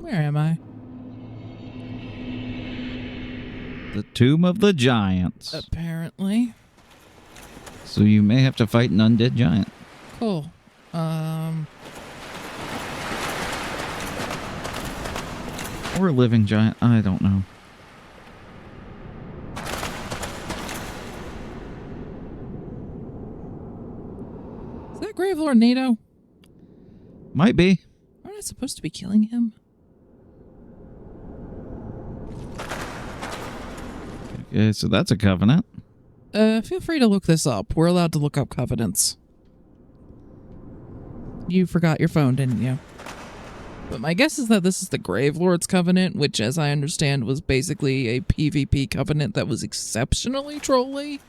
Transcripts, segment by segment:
Where am I? The Tomb of the Giants. Apparently. So you may have to fight an undead giant. Cool. Or a living giant. I don't know. Is that Gravelord Nato? Might be. Aren't I supposed to be killing him? Okay, so that's a covenant. Feel free to look this up. We're allowed to look up covenants. You forgot your phone, didn't you? But my guess is that this is the Gravelord's Covenant, which, as I understand, was basically a PvP covenant that was exceptionally trolly.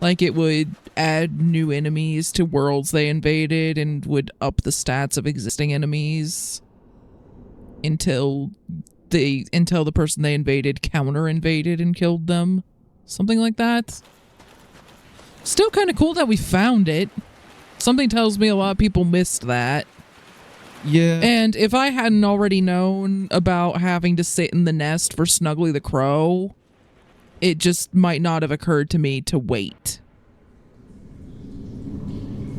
Like, it would add new enemies to worlds they invaded and would up the stats of existing enemies until the person they invaded counter-invaded and killed them. Something like that. Still kind of cool that we found it. Something tells me a lot of people missed that. Yeah. And if I hadn't already known about having to sit in the nest for Snuggly the Crow, it just might not have occurred to me to wait.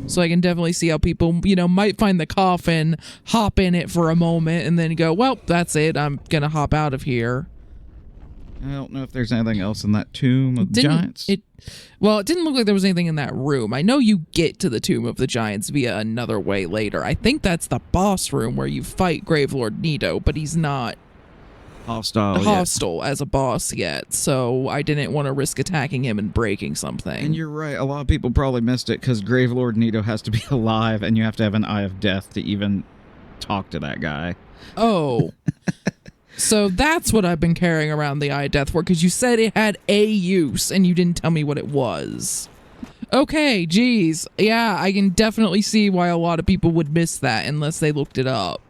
So I can definitely see how people, you know, might find the coffin, hop in it for a moment, and then go, well, that's it, I'm gonna hop out of here. I don't know if there's anything else in that Tomb of the Giants. Well, it didn't look like there was anything in that room. I know you get to the Tomb of the Giants via another way later. I think that's the boss room where you fight Gravelord Nito, but he's not hostile as a boss yet, so I didn't want to risk attacking him and breaking something. And you're right, a lot of people probably missed it because Gravelord Nito has to be alive and you have to have an Eye of Death to even talk to that guy. Oh. So that's what I've been carrying around the Eye of Death for, because you said it had a use, and you didn't tell me what it was. Okay, geez. Yeah, I can definitely see why a lot of people would miss that unless they looked it up.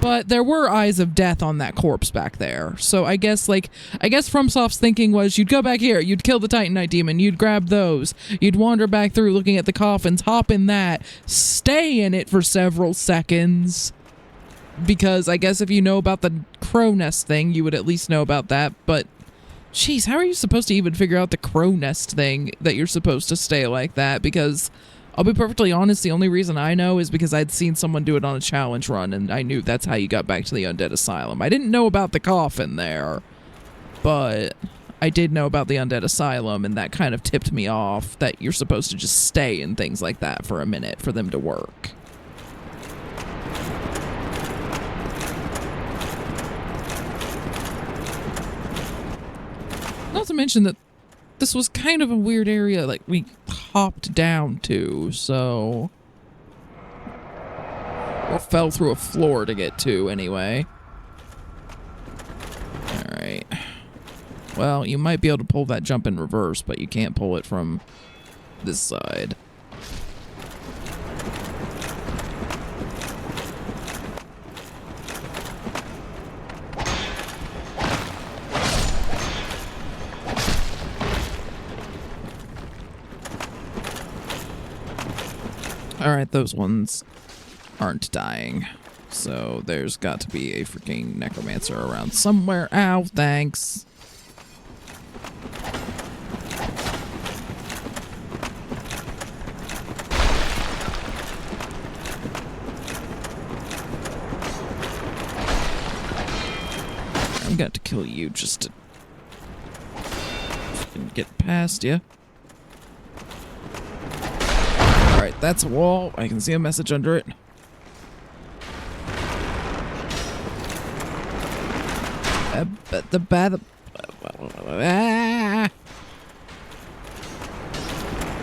But there were Eyes of Death on that corpse back there. So I guess FromSoft's thinking was you'd go back here, you'd kill the Titanite demon, you'd grab those, you'd wander back through looking at the coffins, hop in that, stay in it for several seconds. Because I guess if you know about the crow nest thing, you would at least know about that. But, jeez, how are you supposed to even figure out the crow nest thing that you're supposed to stay like that? Because I'll be perfectly honest, the only reason I know is because I'd seen someone do it on a challenge run, and I knew that's how you got back to the Undead Asylum. I didn't know about the coffin there, but I did know about the Undead Asylum, and that kind of tipped me off that you're supposed to just stay in things like that for a minute for them to work. Not to mention that this was kind of a weird area, like, we hopped down to, so... Or fell through a floor to get to, anyway. Alright. Well, you might be able to pull that jump in reverse, but you can't pull it from this side. Alright, those ones aren't dying. So there's got to be a freaking necromancer around somewhere. Ow, thanks. I'm going to kill you just to get past you. Alright, that's a wall. I can see a message under it.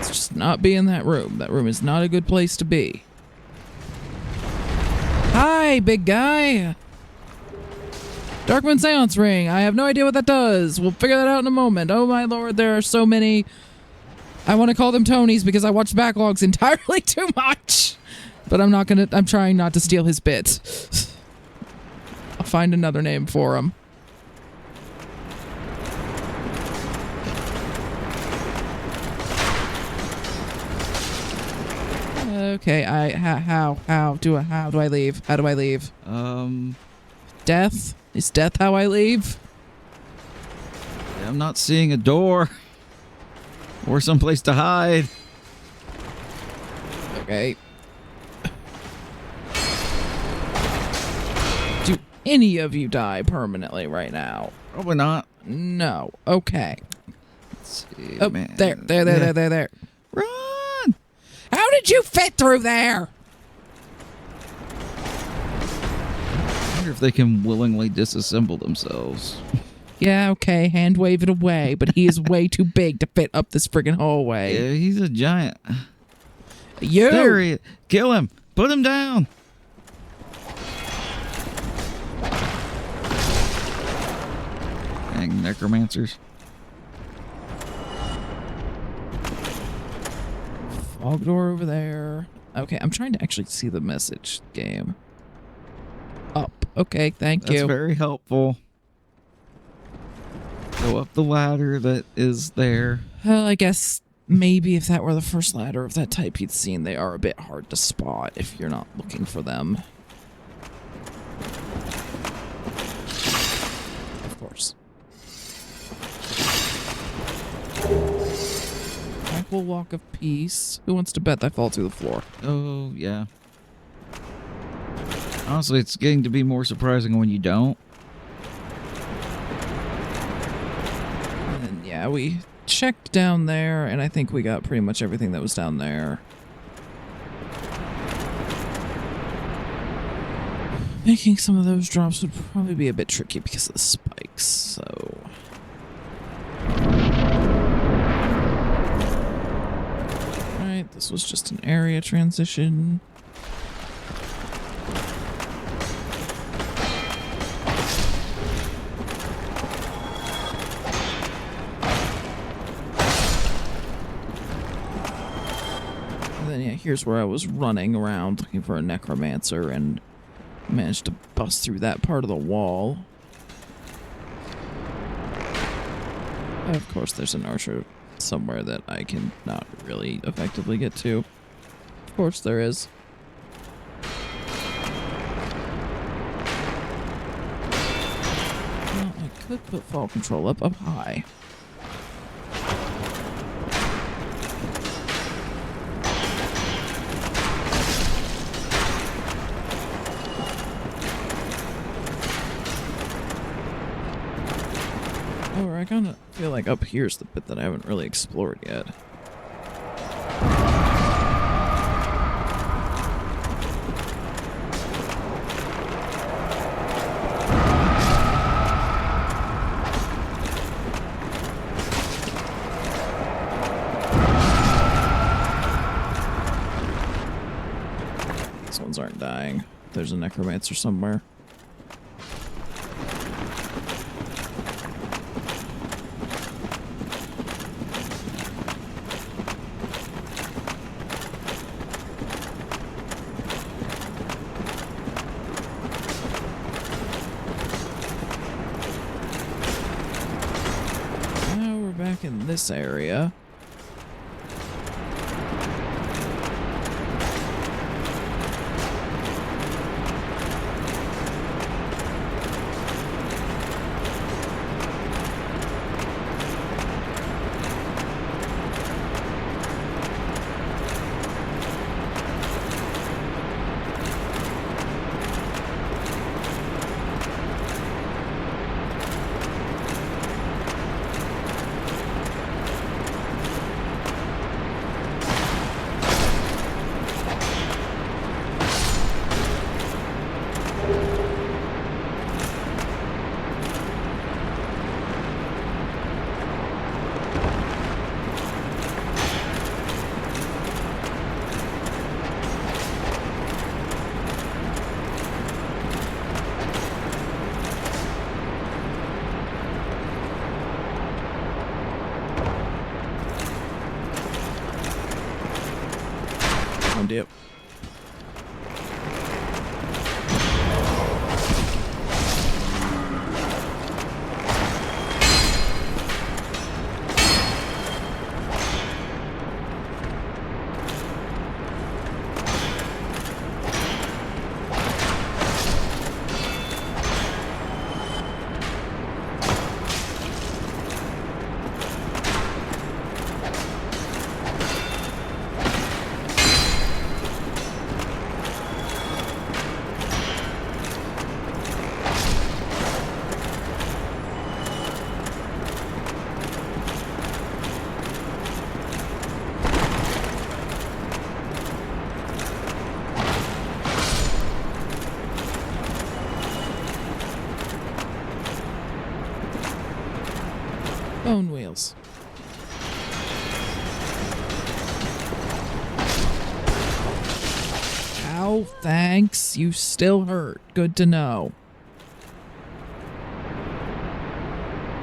Let's just not be in that room. That room is not a good place to be. Hi, big guy. Darkmoon Seance Ring. I have no idea what that does. We'll figure that out in a moment. Oh my lord, there are so many. I want to call them Tonys because I watched backlogs entirely too much. But I'm trying not to steal his bit. I'll find another name for him. Okay, how do I leave? How do I leave? Death? Is death how I leave? I'm not seeing a door or someplace to hide. Okay. Do any of you die permanently right now? Probably not. No. Okay. Let's see, Oh, man. There. Run! How did you fit through there? I wonder if they can willingly disassemble themselves. Yeah, okay, hand wave it away, but he is way too big to fit up this friggin' hallway. Yeah, he's a giant. You! There he is. Kill him. Put him down. Dang necromancers. Fog door over there. Okay, I'm trying to actually see the message game. Up. Okay, thank you. That's very helpful. Go up the ladder that is there. Well, I guess maybe if that were the first ladder of that type you'd seen, they are a bit hard to spot if you're not looking for them. Of course. Tranquil walk of peace. Who wants to bet I fall through the floor? Oh, yeah. Honestly, it's getting to be more surprising when you don't. And yeah, we checked down there, and I think we got pretty much everything that was down there. Making some of those drops would probably be a bit tricky because of the spikes, so... Alright, this was just an area transition. And then, yeah, here's where I was running around looking for a necromancer and managed to bust through that part of the wall. Of course, there's an archer somewhere that I can not really effectively get to. Of course there is. Well, I could put fall control up high. Or I kind of feel like up here's the bit that I haven't really explored yet. These ones aren't dying. There's a necromancer somewhere. In this area. Oh, dip. Bone wheels. Ow, thanks. You still hurt. Good to know.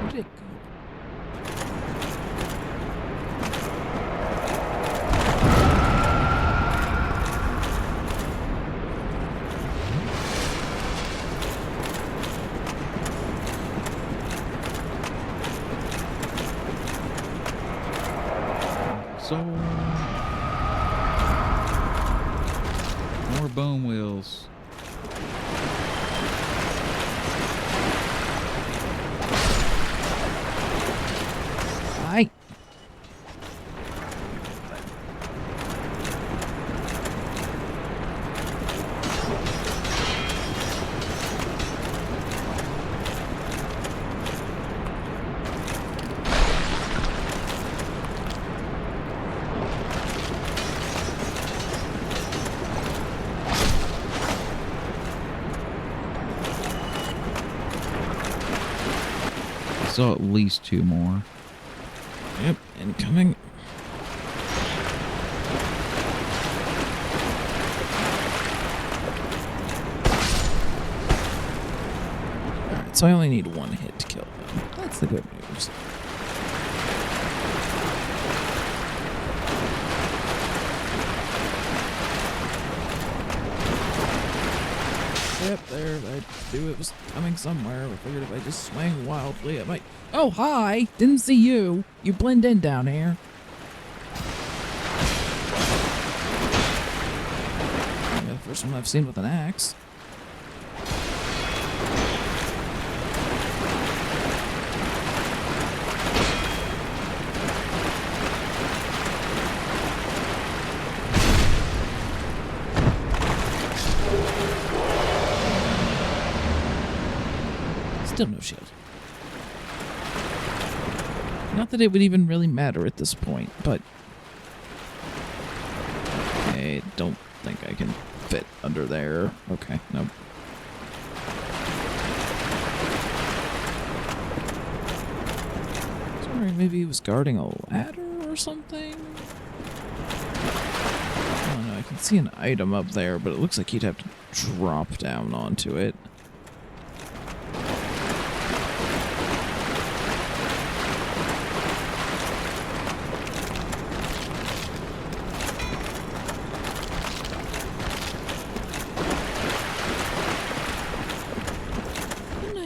Where did it go? So more bone wheels. Hi. Saw at least 2 more. Yep, incoming. Alright, so I only need 1 hit to kill them. That's the good news. Yep, there. I knew it was coming somewhere. I figured if I just swing wildly, it might. Oh, hi! Didn't see you. You blend in down here. Yeah, the first one I've seen with an axe. Still no shield. Not that it would even really matter at this point, but I don't think I can fit under there. Okay, nope. Sorry, maybe he was guarding a ladder or something? I don't know, I can see an item up there, but it looks like he'd have to drop down onto it.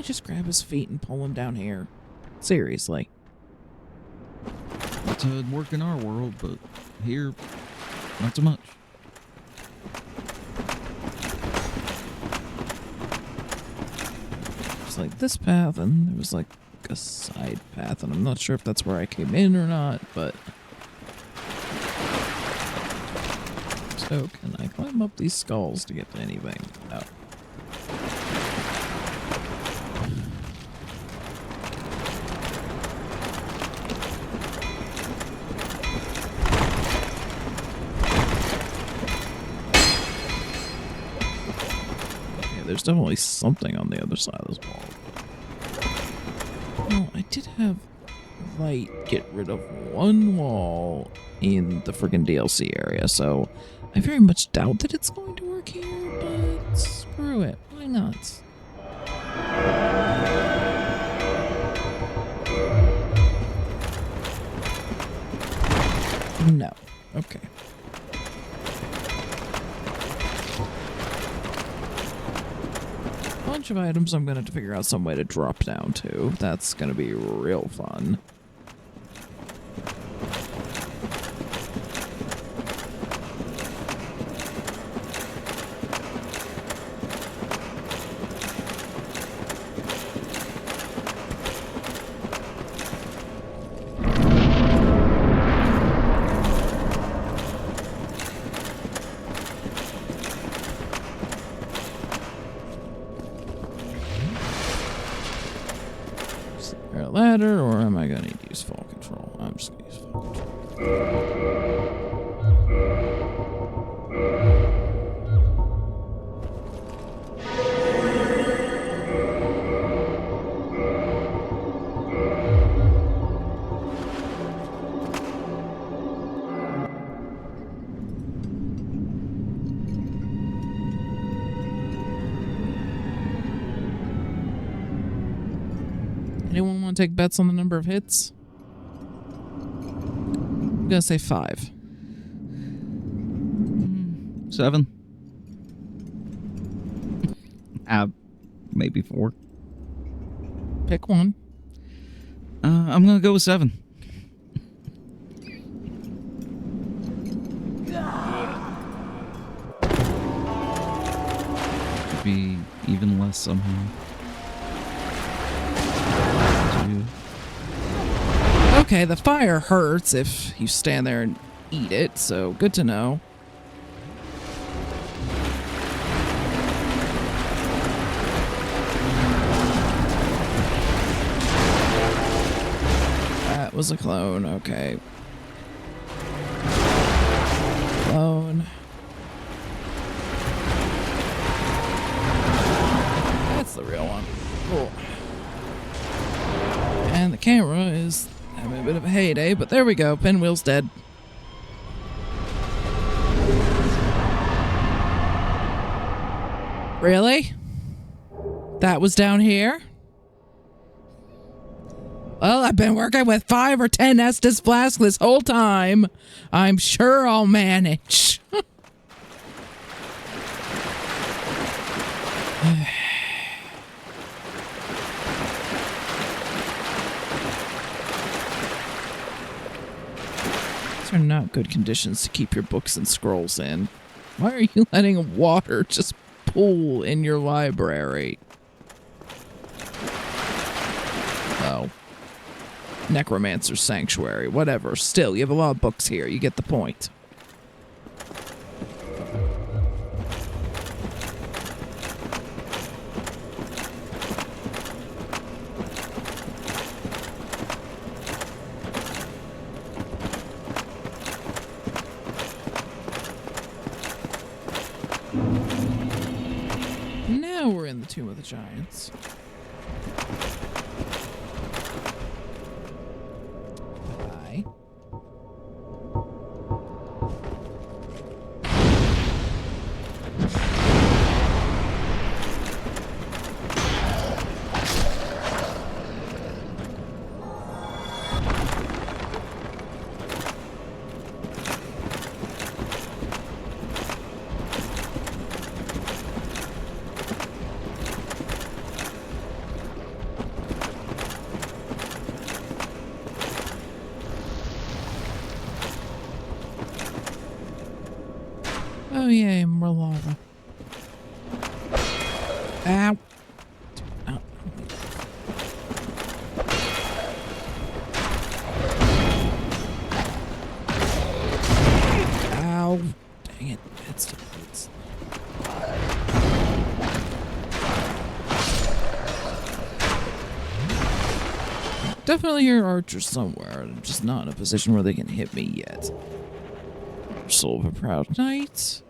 Just grab his feet and pull him down here. Seriously. That's how it'd work in our world, but here, not so much. It's like this path, and there was like a side path, and I'm not sure if that's where I came in or not, but... So, can I climb up these skulls to get to anything? No. There's definitely something on the other side of this wall. Well, I did have Light get rid of 1 wall in the friggin' DLC area, so I very much doubt that it's going to work here, but screw it. Why not? No. Okay. bunch of items I'm going to have to figure out some way to drop down to. That's going to be real fun. A ladder, or am I going to use fall control? I'm just going to use fall control. Anyone want to take bets on the number of hits? I'm going to say 5. 7. Maybe 4. Pick one. I'm gonna go with 7. Could be even less somehow. 2. Okay, the fire hurts if you stand there and eat it, so good to know. That was a clone, okay. Clone. That's the real one. Cool. And the camera is having a bit of a heyday, but there we go. Pinwheel's dead. Really? That was down here? Well, I've been working with 5 or 10 Estus flasks this whole time. I'm sure I'll manage. These are not good conditions to keep your books and scrolls in. Why are you letting water just pool in your library? Oh. Necromancer's Sanctuary. Whatever. Still, you have a lot of books here. You get the point. Now we're in the Tomb of the Giants. Bye. Oh yay, more lava. Ow. Ow. Ow. Dang it. It's definitely hear archers somewhere. I'm just not in a position where they can hit me yet. Soul of a Proud Knight.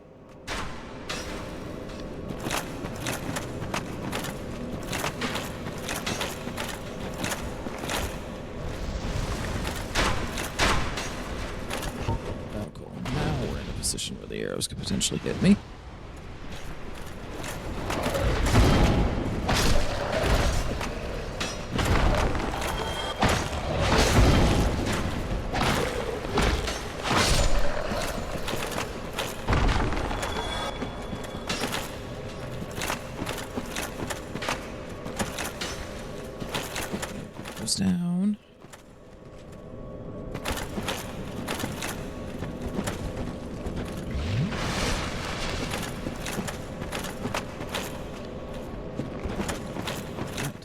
Oh, cool. Now we're in a position where the arrows could potentially hit me.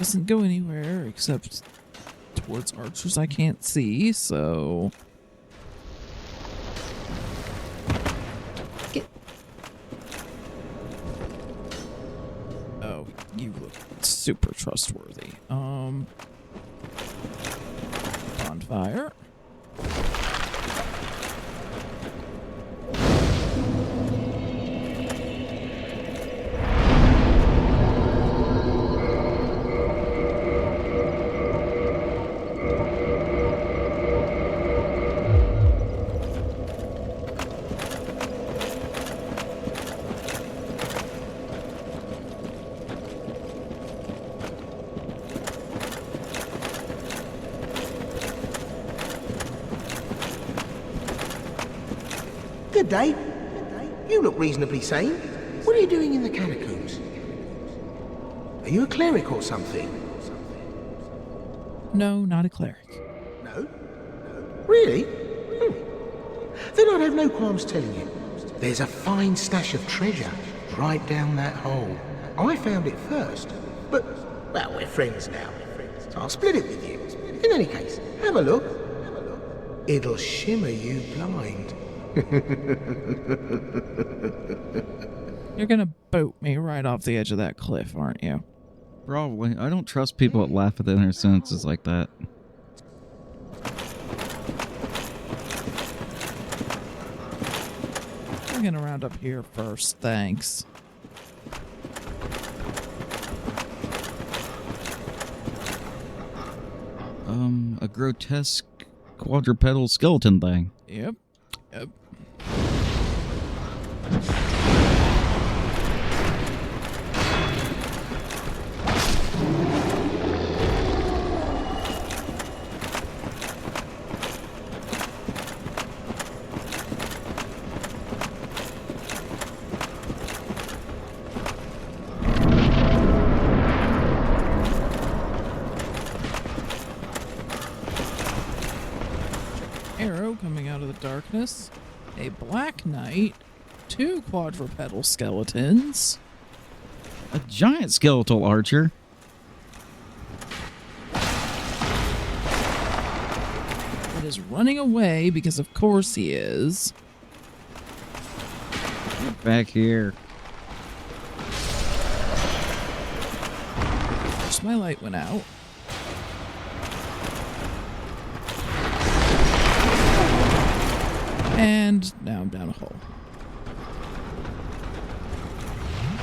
Doesn't go anywhere except towards archers I can't see, so... Get... Oh, you look super trustworthy. Bonfire. Good day. You look reasonably sane. What are you doing in the catacombs? Are you a cleric or something? No, not a cleric. No? Really? Then I'd have no qualms telling you. There's a fine stash of treasure right down that hole. I found it first. But, well, we're friends now. So I'll split it with you. In any case, have a look. It'll shimmer you blind. You're gonna boat me right off the edge of that cliff, aren't you? Probably. I don't trust people that laugh at their sentences like that. I'm gonna round up here first, thanks. A grotesque quadrupedal skeleton thing. Yep. Arrow coming out of the darkness. A black knight. 2 quadrupedal skeletons. A giant skeletal archer. It is running away because of course he is. Get back here. First my light went out. And now I'm down a hole.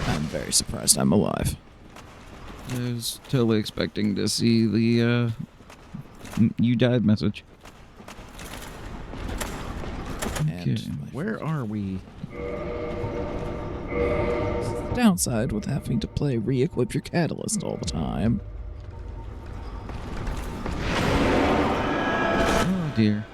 I'm very surprised I'm alive. I was totally expecting to see the, you died message. Okay, where are we? Downside with having to play re-equip your catalyst all the time. Oh dear.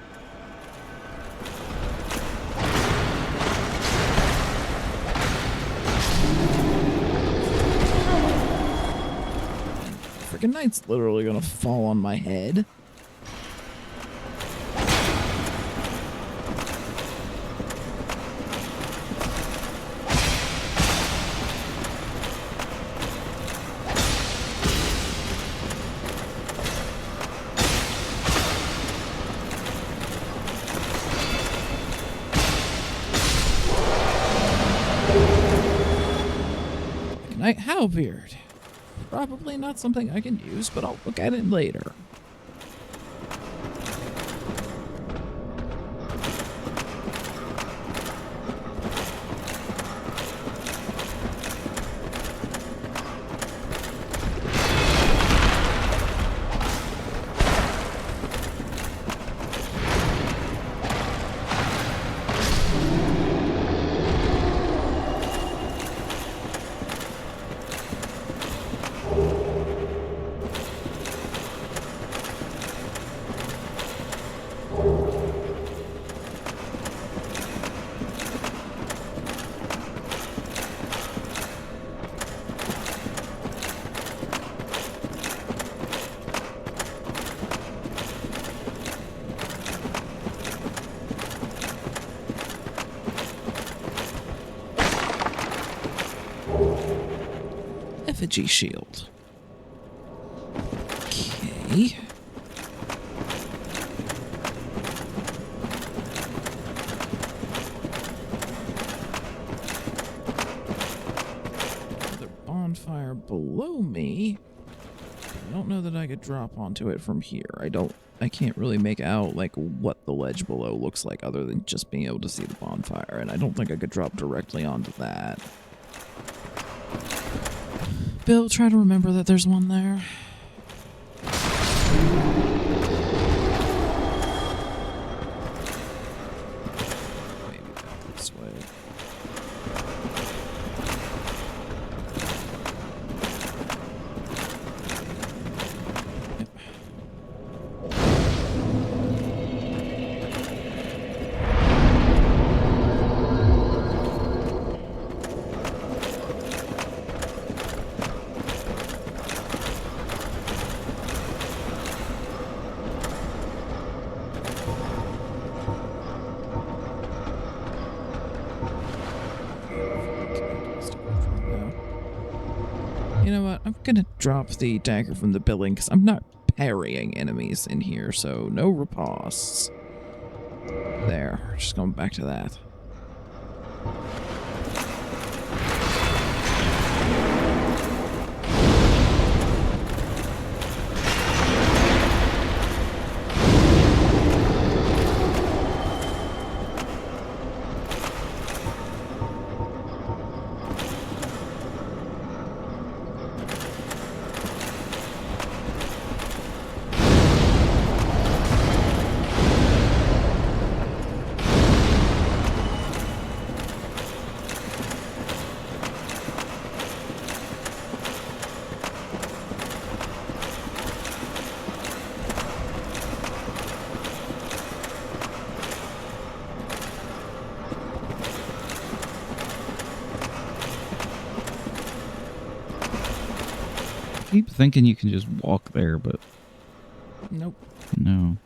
Freaking knight's literally gonna fall on my head. Knight halberd. Probably not something I can use, but I'll look at it later. Effigy shield. me. Another bonfire below me. I don't know that I could drop onto it from here. I can't really make out like what the ledge below looks like other than just being able to see the bonfire, and I don't think I could drop directly onto that. Bill, try to remember that there's one there. Maybe back this way. You know what? I'm gonna drop the dagger from the building because I'm not parrying enemies in here, so no ripostes. There, just going back to that. I keep thinking you can just walk there, but Nope. no.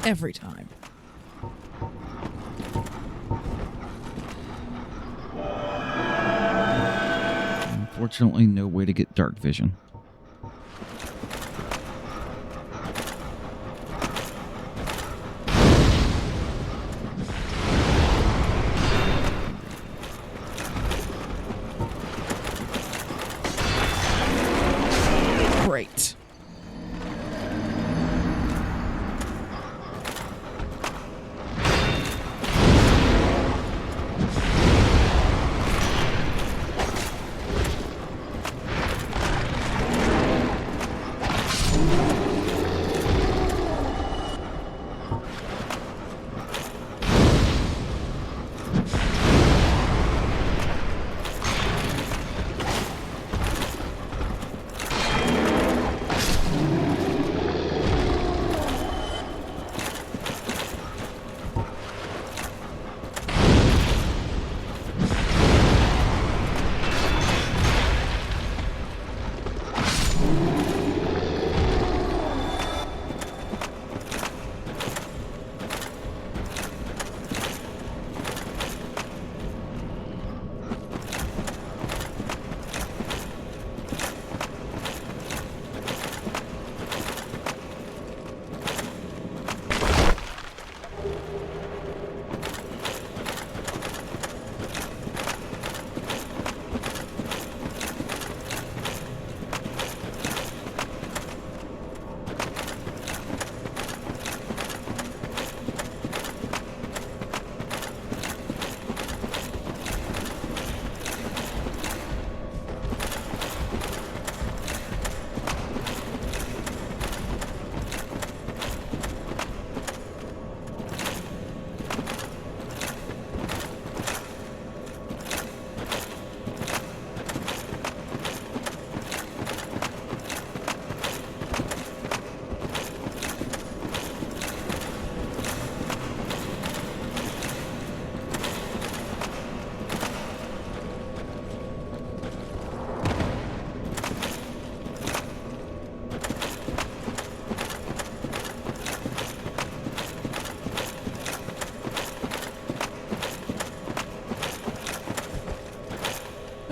Every time. Unfortunately, no way to get dark vision. Great.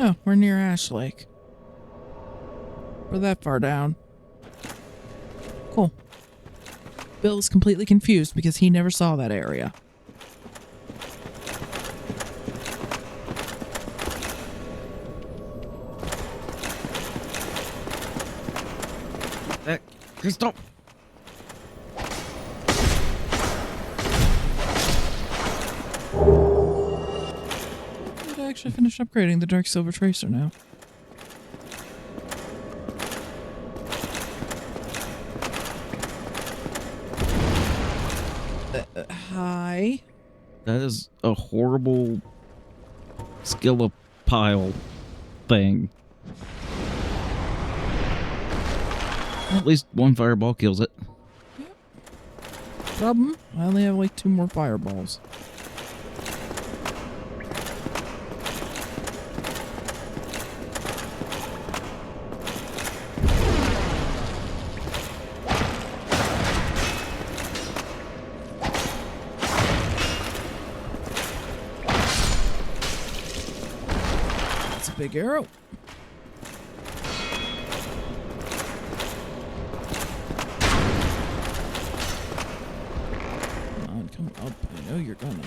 Oh, we're near Ash Lake. We're that far down. Cool. Bill is completely confused because he never saw that area. Crystal. I actually finished upgrading the Dark Silver Tracer now. Hi. That is a horrible skillopile thing. At least one fireball kills it. Yep. Problem? I only have like 2 more fireballs. That's a big arrow. Come up. I know you're gonna.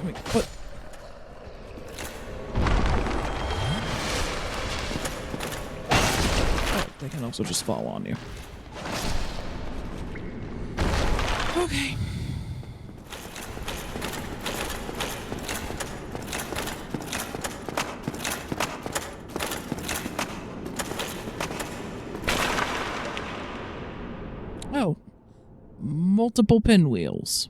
Wait, what? They can also just fall on you. Okay. Oh. Multiple pinwheels.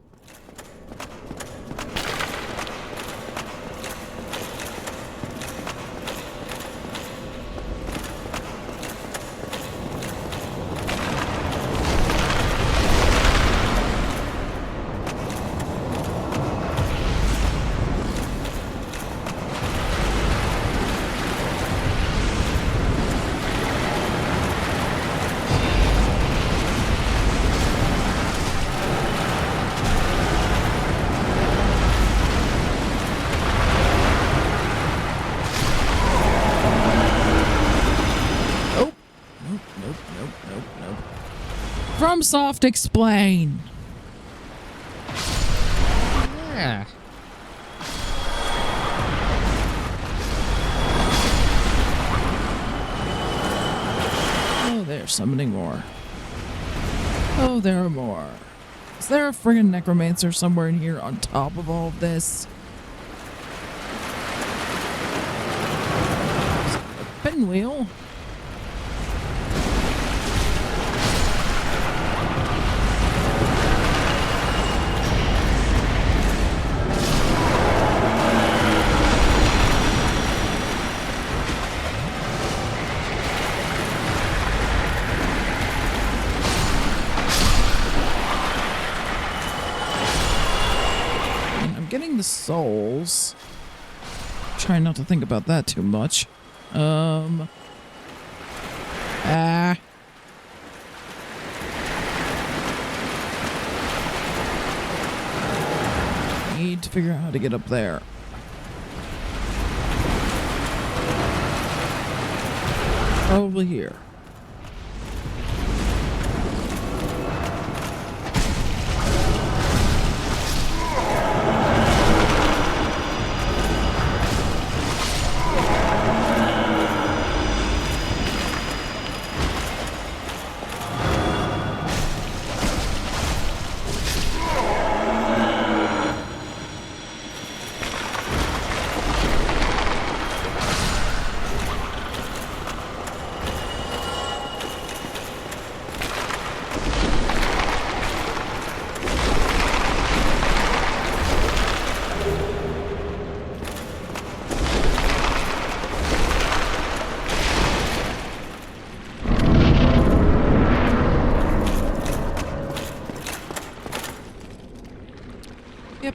FromSoft explain. Yeah. Oh, they're summoning more. Oh, there are more. Is there a friggin' necromancer somewhere in here on top of all of this? A pinwheel. Getting the souls. Trying not to think about that too much. Need to figure out how to get up there. Probably here.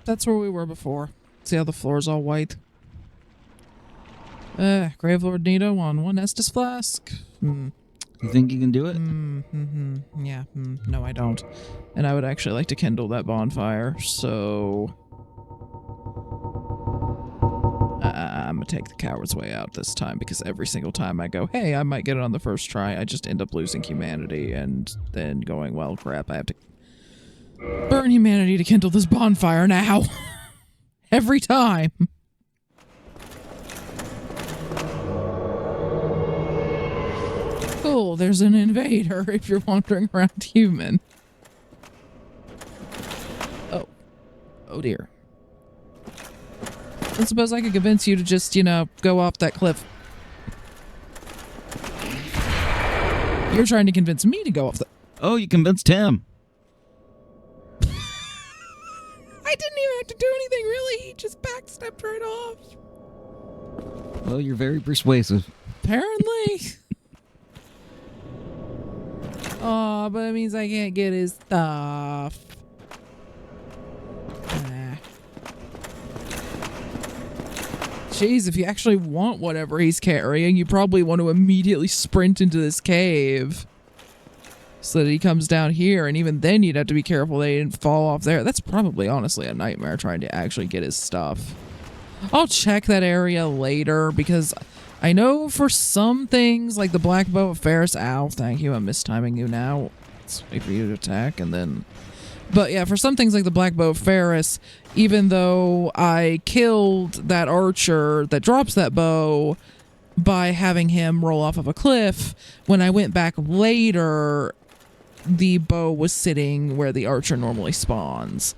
that's where we were before. See how the floor's all white? Gravelord Nito on one Estus flask. You think you can do it? Yeah. No, I don't. And I would actually like to kindle that bonfire, so... I'm gonna take the coward's way out this time, because every single time I go, hey, I might get it on the first try, I just end up losing humanity, and then going, well, crap, I have to burn humanity to kindle this bonfire now. Every time. Cool, there's an invader if you're wandering around human. Oh dear. I suppose I could convince you to just, you know, go off that cliff. You're trying to convince me to go off the... Oh, you convinced him. I didn't even have to do anything, really. He just backstepped right off. Well, you're very persuasive. Apparently. Oh, but it means I can't get his stuff. Jeez, if you actually want whatever he's carrying, you probably want to immediately sprint into this cave so that he comes down here, and even then you'd have to be careful they didn't fall off there. That's probably, honestly, a nightmare trying to actually get his stuff. I'll check that area later, because I know for some things, like the Black Bow of Ferris... Ow, thank you, I'm mistiming you now. Let's wait for you to attack, and then... But yeah, for some things like the Black Bow of Ferris, even though I killed that archer that drops that bow by having him roll off of a cliff, when I went back later, the bow was sitting where the archer normally spawns.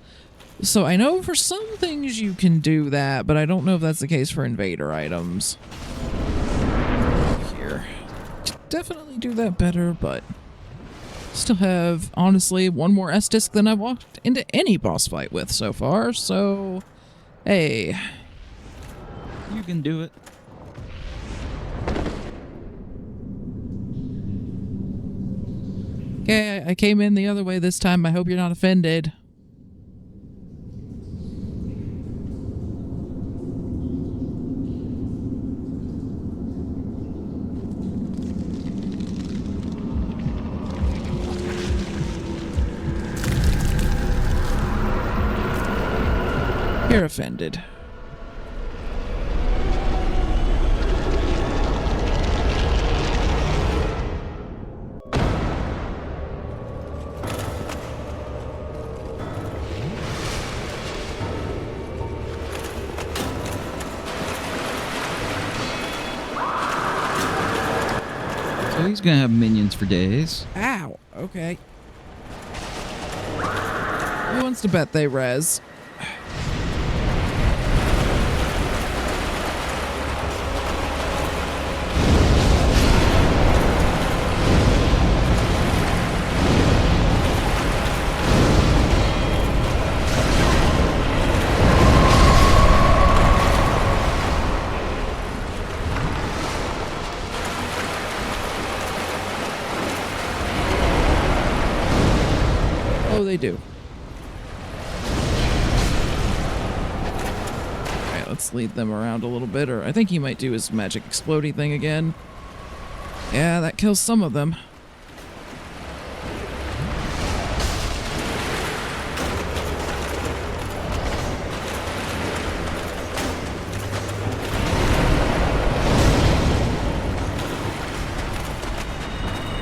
So I know for some things you can do that, but I don't know if that's the case for invader items. Here. Definitely do that better, but... Still have, honestly, one more S-disc than I've walked into any boss fight with so far, so... Hey. You can do it. Okay, I came in the other way this time. I hope you're not offended. You're offended. So he's gonna have minions for days. Ow. Okay. Who wants to bet they res? Oh, they do. Alright, let's lead them around a little bit, or I think he might do his magic explodey thing again. Yeah, that kills some of them.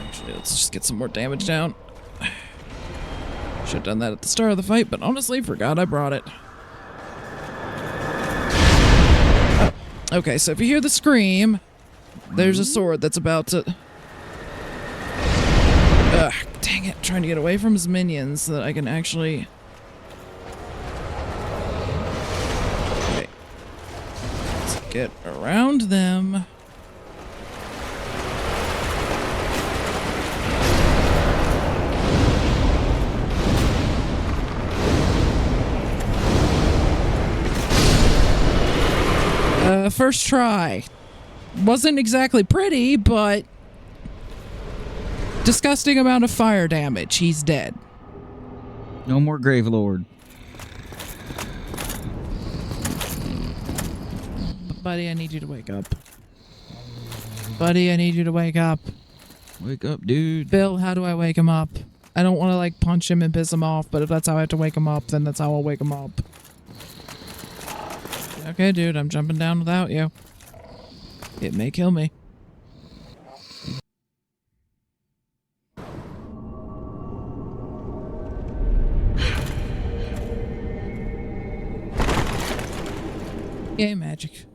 Actually, let's just get some more damage down. Should have done that at the start of the fight, but honestly, forgot I brought it. Oh. Okay, so if you hear the scream, there's a sword that's about to... Ugh, dang it, trying to get away from his minions so that I can actually... Okay. Let's get around them. First try. Wasn't exactly pretty, but disgusting amount of fire damage. He's dead. No more Gravelord. Buddy, I need you to wake up. Buddy, I need you to wake up. Wake up, dude. Bill, how do I wake him up? I don't want to, like, punch him and piss him off, but if that's how I have to wake him up, then that's how I'll wake him up. Okay, dude, I'm jumping down without you. It may kill me. Yay, magic.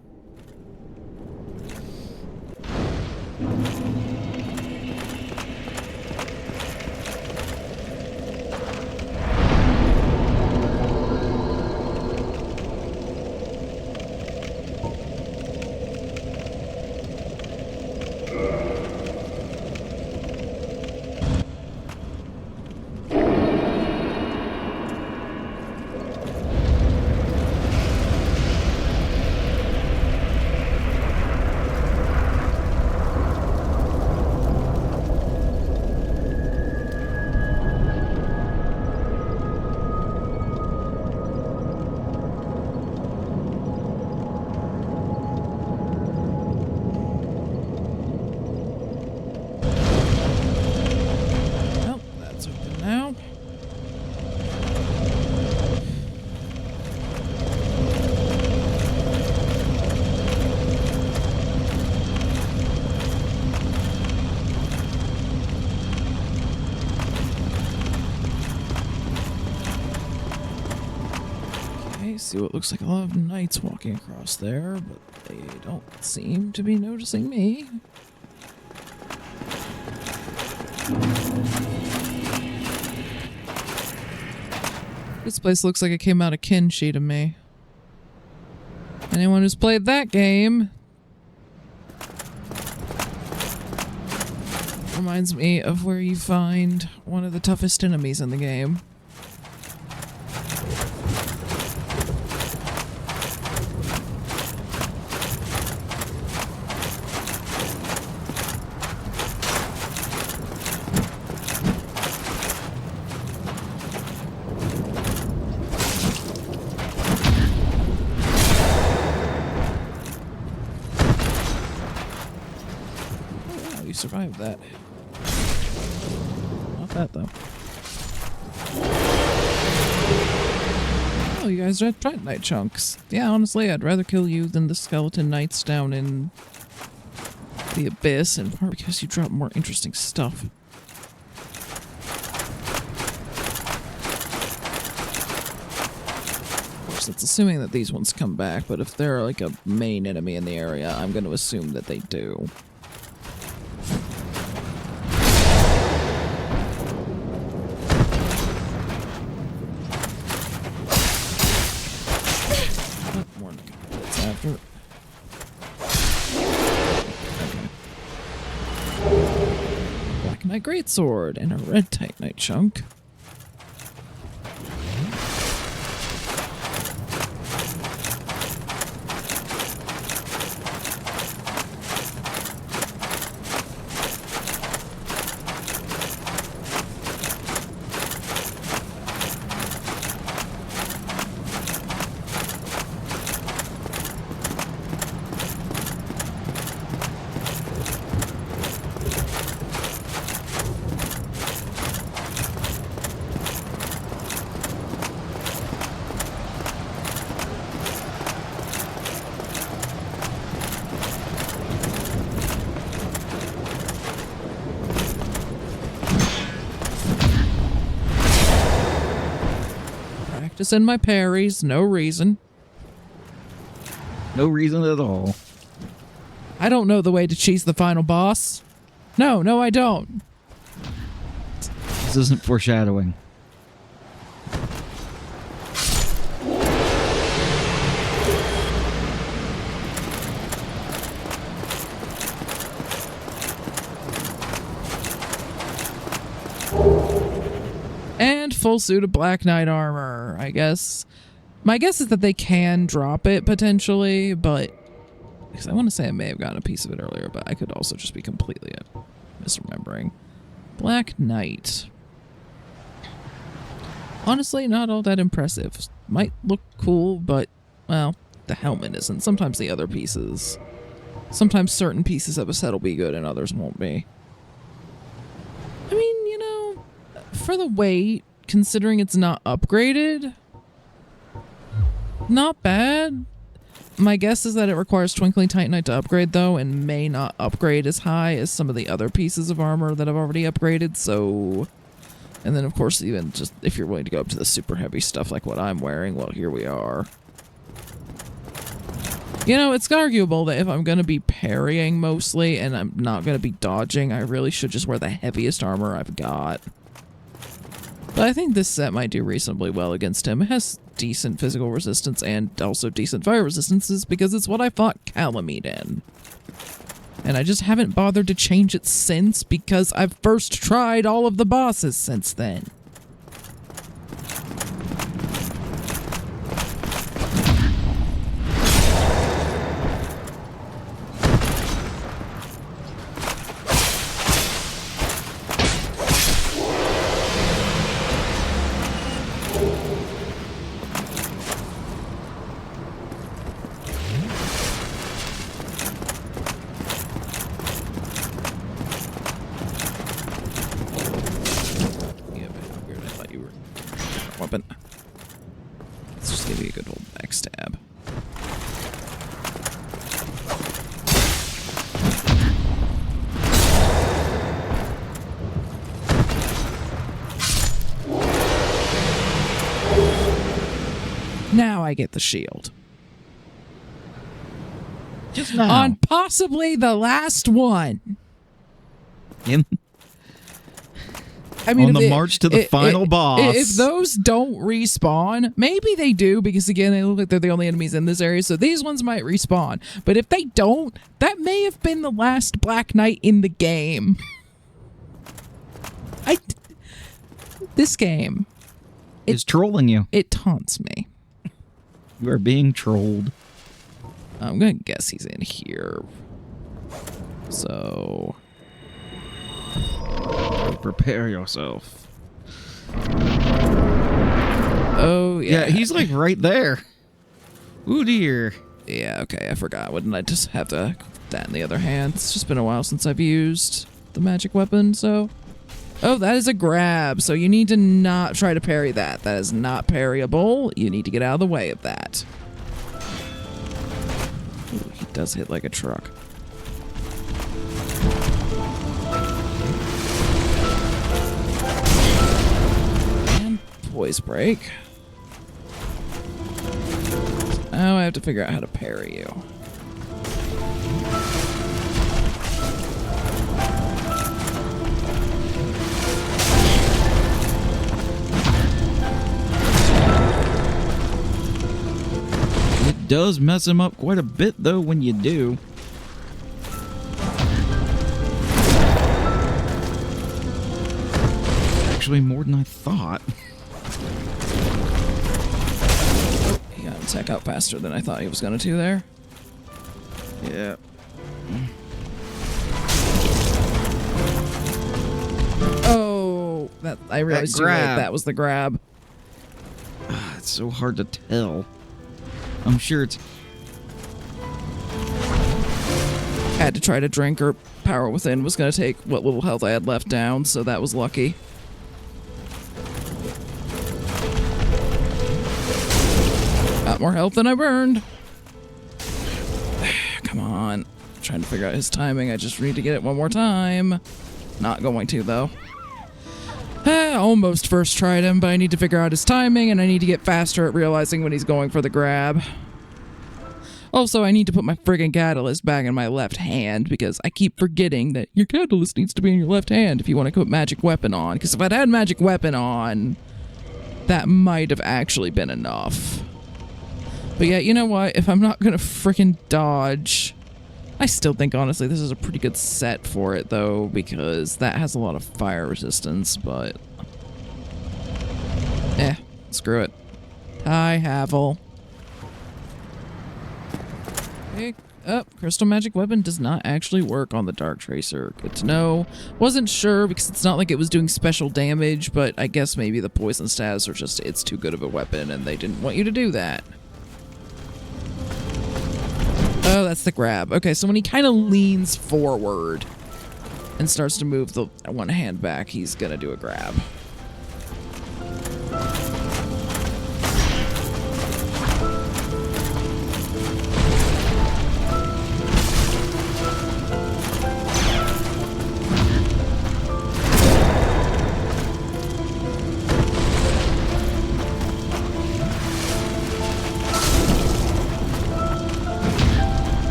See what looks like a lot of knights walking across there, but they don't seem to be noticing me. This place looks like it came out of Kinshi to me. Anyone who's played that game reminds me of where you find one of the toughest enemies in the game. Survived that. Not that, though. Oh, you guys are Tritonite chunks. Yeah, honestly, I'd rather kill you than the skeleton knights down in the abyss, in part because you drop more interesting stuff. Of course, that's assuming that these ones come back, but if they're like a main enemy in the area, I'm going to assume that they do. Black Knight Greatsword and a red Titanite chunk. Practicing my parries, no reason. No reason at all. I don't know the way to cheese the final boss. No, I don't. This isn't foreshadowing. And full suit of Black Knight armor, I guess. My guess is that they can drop it, potentially, but... Because I want to say I may have gotten a piece of it earlier, but I could also just be completely misremembering. Black Knight. Honestly, not all that impressive. Might look cool, but, well, the helmet isn't. Sometimes the other pieces. Sometimes certain pieces of a set will be good and others won't be. I mean, you know, for the weight, considering it's not upgraded, not bad. My guess is that it requires Twinkling Titanite to upgrade, though, and may not upgrade as high as some of the other pieces of armor that I've already upgraded, so... And then, of course, even just if you're willing to go up to the super heavy stuff like what I'm wearing, well, here we are. You know, it's arguable that if I'm going to be parrying mostly and I'm not going to be dodging, I really should just wear the heaviest armor I've got. But I think this set might do reasonably well against him. It has decent physical resistance and also decent fire resistances because it's what I fought Calamite in. And I just haven't bothered to change it since because I've first tried all of the bosses since then. Weapon. Let's just give you a good old backstab. Now I get the shield. Just now. On possibly the last one. I mean, on the march to the final boss. If those don't respawn, maybe they do, because again, they look like they're the only enemies in this area, so these ones might respawn. But if they don't, that may have been the last Black Knight in the game. This game... is trolling you. It taunts me. You are being trolled. I'm gonna guess he's in here. So... prepare yourself. Oh, yeah. Yeah, he's like right there. Ooh, dear. Yeah, okay, I forgot. Wouldn't I just have to that in the other hand? It's just been a while since I've used the magic weapon, so... Oh, that is a grab, so you need to not try to parry that. That is not parryable. You need to get out of the way of that. Ooh, he does hit like a truck. Poise break. Now I have to figure out how to parry you. It does mess him up quite a bit, though, when you do. Actually, more than I thought. He got attack out faster than I thought he was going to there. Yeah. Oh, that I realized too late that was the grab. It's so hard to tell. I'm sure it's... Had to try to drink or power within was going to take what little health I had left down, so that was lucky. Got more health than I burned. Come on. I'm trying to figure out his timing. I just need to get it one more time. Not going to, though. Almost first tried him, but I need to figure out his timing, and I need to get faster at realizing when he's going for the grab. Also, I need to put my friggin' catalyst back in my left hand, because I keep forgetting that your catalyst needs to be in your left hand if you want to put magic weapon on. Because if I'd had magic weapon on, that might have actually been enough. But yeah, you know what? If I'm not gonna frickin' dodge... I still think, honestly, this is a pretty good set for it, though, because that has a lot of fire resistance, but... screw it. Hi, Havel. Pick up. Crystal Magic Weapon does not actually work on the Dark Tracer. Good to know. Wasn't sure, because it's not like it was doing special damage, but I guess maybe the poison stats are just, it's too good of a weapon, and they didn't want you to do that. Oh, that's the grab. Okay, so when he kind of leans forward and starts to move the one hand back, he's gonna do a grab.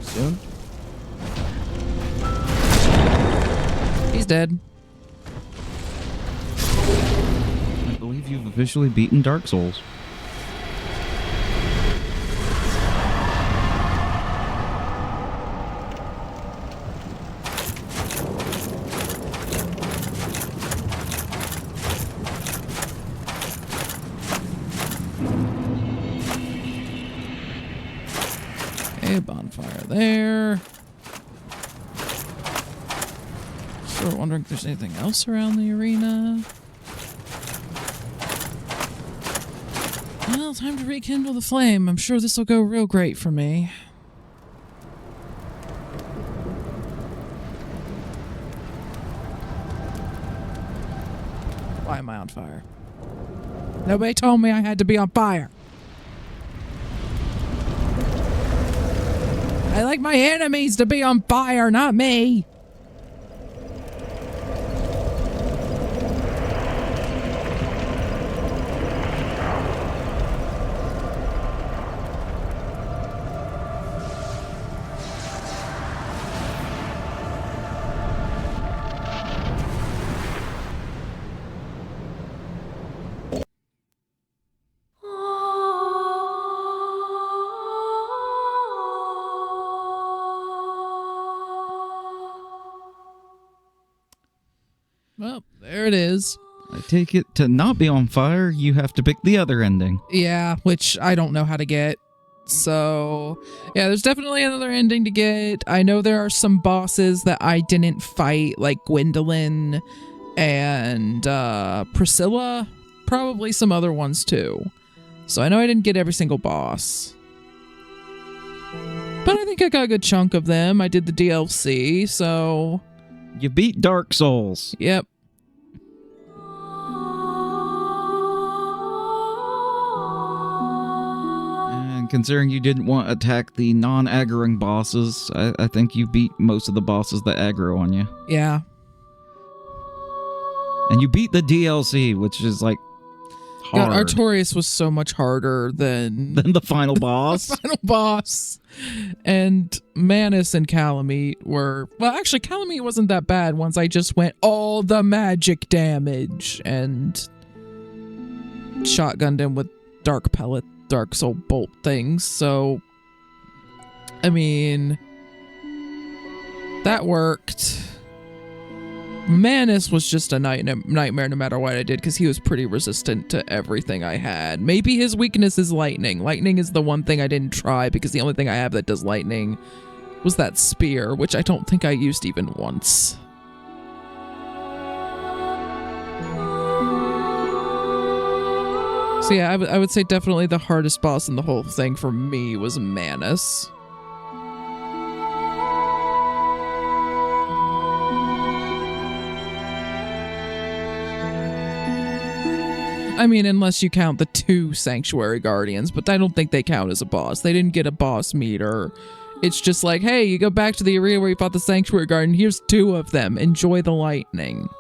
Soon? He's dead. I believe you've officially beaten Dark Souls. Okay, bonfire there. Sort of wondering if there's anything else around the arena. Well, time to rekindle the flame. I'm sure this will go real great for me. Why am I on fire? Nobody told me I had to be on fire. I like my enemies to be on fire, not me. Well, there it is. I take it to not be on fire, you have to pick the other ending. Yeah, which I don't know how to get. So, yeah, there's definitely another ending to get. I know there are some bosses that I didn't fight, like Gwendolyn and Priscilla. Probably some other ones, too. So I know I didn't get every single boss. But I think I got a good chunk of them. I did the DLC, so... You beat Dark Souls. Yep. And considering you didn't want to attack the non-aggroing bosses, I think you beat most of the bosses that aggro on you. Yeah. And you beat the DLC, which is like hard. God, Artorias was so much harder than Than the final boss. final boss. And Manus and Calamite were... Well, actually, Calamite wasn't that bad once I just went all the magic damage and shotgunned him with dark pellet, dark soul bolt things. So, I mean, that worked. Manus was just a nightmare no matter what I did because he was pretty resistant to everything I had. Maybe his weakness is lightning. Lightning is the one thing I didn't try because the only thing I have that does lightning was that spear, which I don't think I used even once. So yeah, I would say definitely the hardest boss in the whole thing for me was Manus. I mean, unless you count the 2 Sanctuary Guardians, but I don't think they count as a boss. They didn't get a boss meter. It's just like, hey, you go back to the arena where you fought the Sanctuary Guardian, here's 2 of them. Enjoy the lightning.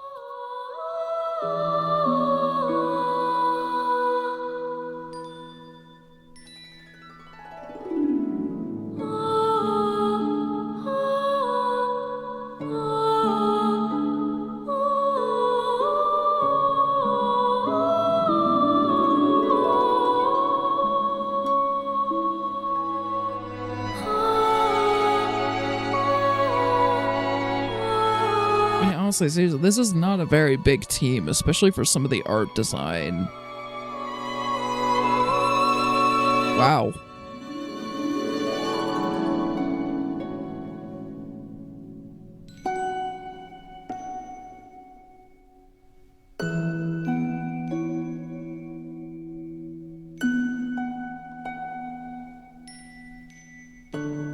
Seriously, this is not a very big team, especially for some of the art design. Wow. you.